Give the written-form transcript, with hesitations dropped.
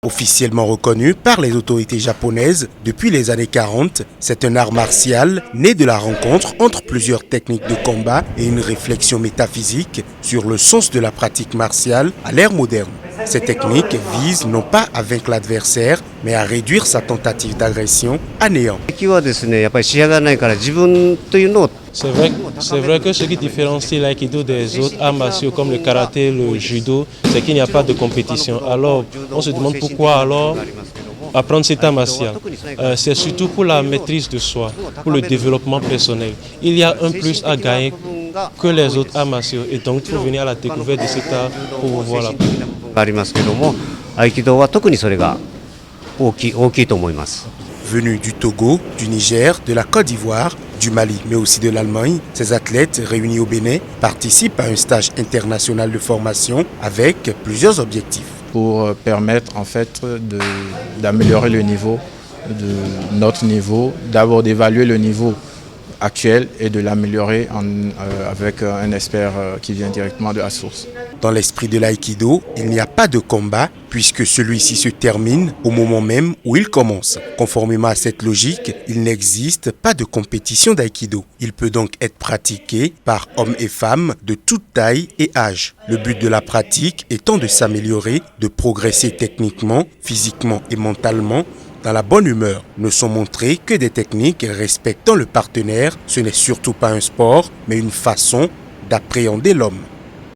Officiellement reconnu par les autorités japonaises depuis les années 40, c'est un art martial né de la rencontre entre plusieurs techniques de combat et une réflexion métaphysique sur le sens de la pratique martiale à l'ère moderne. Ces techniques visent non pas à vaincre l'adversaire, mais à réduire sa tentative d'agression à néant. C'est vrai que ce qui différencie l'aïkido des autres arts martiaux comme le karaté, le judo, c'est qu'il n'y a pas de compétition. Alors, on se demande pourquoi alors apprendre cet art martial. C'est surtout pour la maîtrise de soi, pour le développement personnel. Il y a un plus à gagner que les autres arts martiaux et donc il faut venir à la découverte de cet art pour voir la Venus du Togo, du Niger, de la Côte d'Ivoire, du Mali, mais aussi de l'Allemagne, ces athlètes réunis au Bénin participent à un stage international de formation avec plusieurs objectifs. Pour permettre en fait d'améliorer le niveau, de notre niveau, d'abord d'évaluer le niveau actuel et de l'améliorer avec un expert qui vient directement de la source. Dans l'esprit de l'aïkido, il n'y a pas de combat puisque celui-ci se termine au moment même où il commence. Conformément à cette logique, il n'existe pas de compétition d'aïkido. Il peut donc être pratiqué par hommes et femmes de toute taille et âge. Le but de la pratique étant de s'améliorer, de progresser techniquement, physiquement et mentalement. Dans la bonne humeur, ne sont montrées que des techniques respectant le partenaire. Ce n'est surtout pas un sport, mais une façon d'appréhender l'homme.